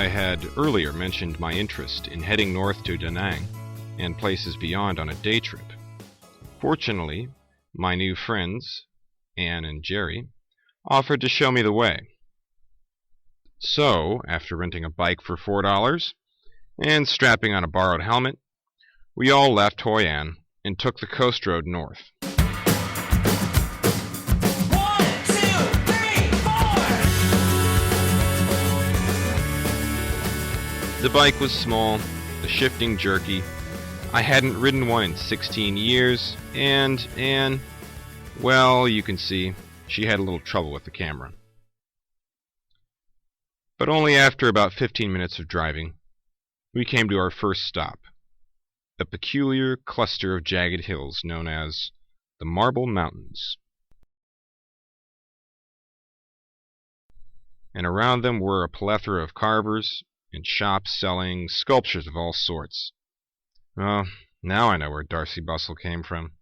I had earlier mentioned my interest in heading north to Da Nang and places beyond on a day trip. Fortunately, my new friends, Anne and Jerry, offered to show me the way. So, after renting a bike for $4 and strapping on a borrowed helmet, we all left Hoi An and took the coast road north. 1, 2, 3, 4. The bike was small, the shifting jerky. I hadn't ridden one in 16 years, and Anne, well, you can see, she had a little trouble with the camera. But only after about 15 minutes of driving, we came to our first stop, a peculiar cluster of jagged hills known as the Marble Mountains. And around them were a plethora of carvers and shops selling sculptures of all sorts. Oh, now I know where Darcy Bustle came from.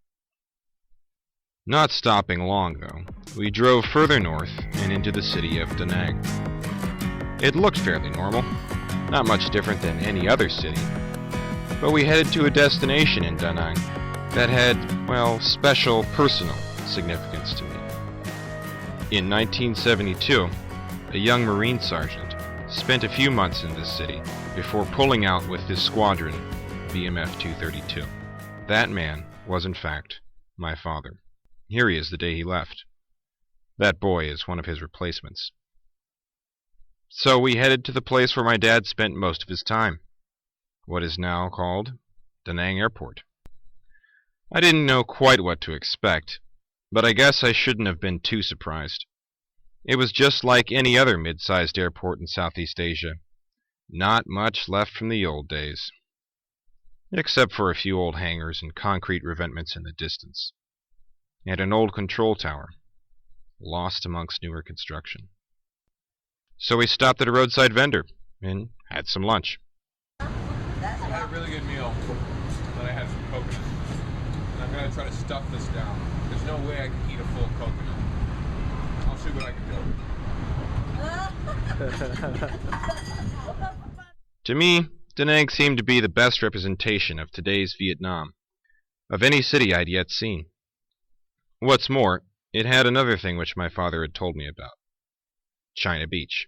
Not stopping long, though, we drove further north and into the city of Da Nang. It looked fairly normal, not much different than any other city, but we headed to a destination in Da Nang that had, well, special personal significance to me. In 1972, a young Marine sergeant spent a few months in this city before pulling out with his squadron, BMF 232. That man was, in fact, my father. Here he is the day he left. That boy is one of his replacements. So we headed to the place where my dad spent most of his time, what is now called Da Nang Airport. I didn't know quite what to expect, but I guess I shouldn't have been too surprised. It was just like any other mid-sized airport in Southeast Asia. Not much left from the old days, except for a few old hangars and concrete revetments in the distance, and an old control tower, lost amongst newer construction. So we stopped at a roadside vendor and had some lunch. I had a really good meal, then I had some coconut. And I'm going to try to stuff this down. There's no way I can eat a full coconut. I'll see what I can do. To me, Da Nang seemed to be the best representation of today's Vietnam, of any city I'd yet seen. What's more, it had another thing which my father had told me about. China Beach.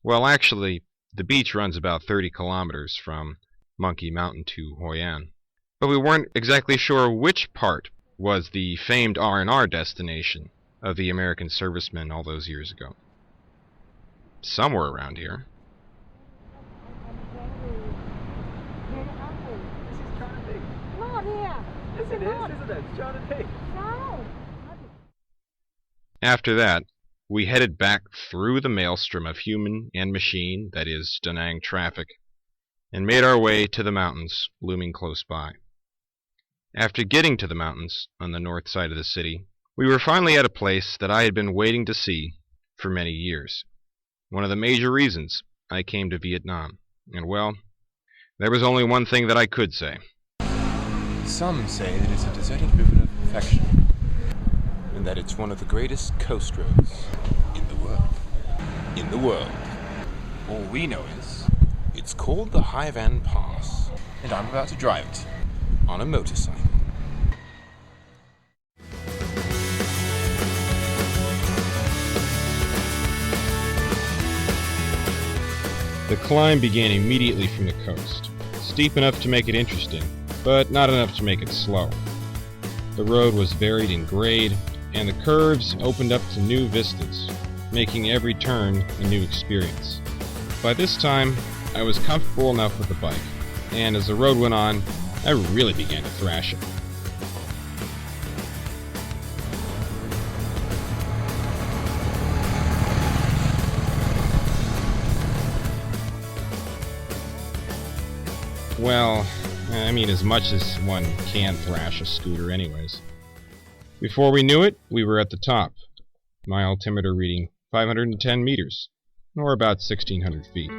Well, actually, the beach runs about 30 kilometers from Monkey Mountain to Hoi An, but we weren't exactly sure which part was the famed R&R destination of the American servicemen all those years ago. Somewhere around here. After that, we headed back through the maelstrom of human and machine, that is, Da Nang traffic, and made our way to the mountains looming close by. After getting to the mountains on the north side of the city, we were finally at a place that I had been waiting to see for many years. One of the major reasons I came to Vietnam. And well, there was only one thing that I could say. Some say that it's a deserted river of perfection, and that it's one of the greatest coast roads in the world. In the world. All we know is, it's called the Hai Van Pass, and I'm about to drive it on a motorcycle. The climb began immediately from the coast, steep enough to make it interesting, but not enough to make it slow. The road was varied in grade, and the curves opened up to new vistas, making every turn a new experience. By this time, I was comfortable enough with the bike, and as the road went on, I really began to thrash it. Well, I mean, as much as one can thrash a scooter anyways. Before we knew it, we were at the top, my altimeter reading 510 meters, or about 1,600 feet.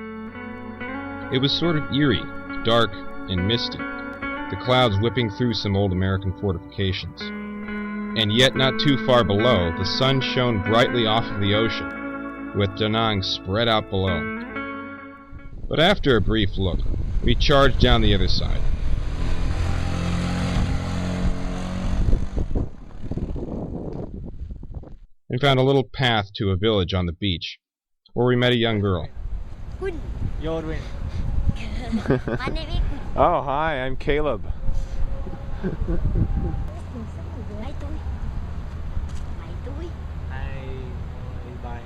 It was sort of eerie, dark, and misty, the clouds whipping through some old American fortifications. And yet not too far below, the sun shone brightly off of the ocean, with Da Nang spread out below. But after a brief look, we charged down the other side. And found a little path to a village on the beach, where we met a young girl. Kun. Yodwin. My name is Kun. Oh, hi, I'm Caleb. Hai tuổi. Mấy tuổi? Bye.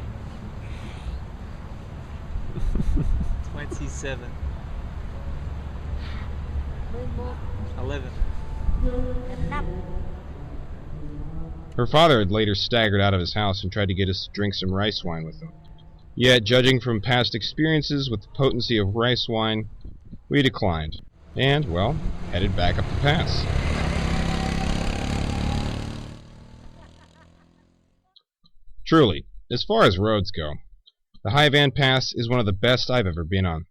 27. 11. 11. 5. Her father had later staggered out of his house and tried to get us to drink some rice wine with him. Yet, judging from past experiences with the potency of rice wine, we declined, and, well, headed back up the pass. Truly, as far as roads go, the Haivan Pass is one of the best I've ever been on.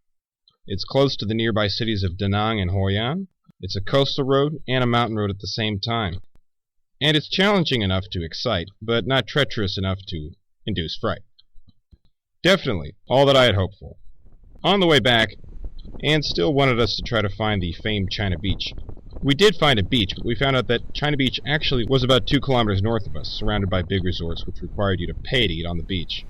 It's close to the nearby cities of Da Nang and Hoi An. It's a coastal road and a mountain road at the same time. And it's challenging enough to excite, but not treacherous enough to induce fright. Definitely all that I had hoped for. On the way back, Anne still wanted us to try to find the famed China Beach. We did find a beach, but we found out that China Beach actually was about 2 kilometers north of us, surrounded by big resorts which required you to pay to eat on the beach.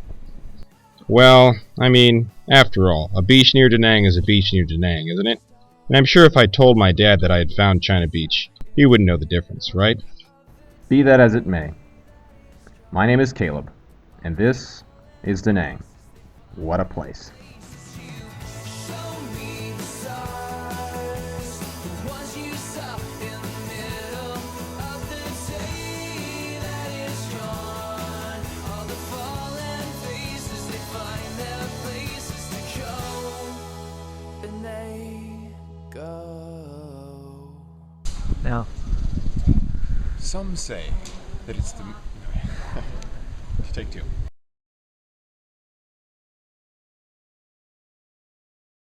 Well, I mean, after all, a beach near Da Nang is a beach near Da Nang, isn't it? And I'm sure if I told my dad that I had found China Beach, he wouldn't know the difference, right? Be that as it may, my name is Caleb, and this is Da Nang. What a place. Now. Some say that it's the... Take 2.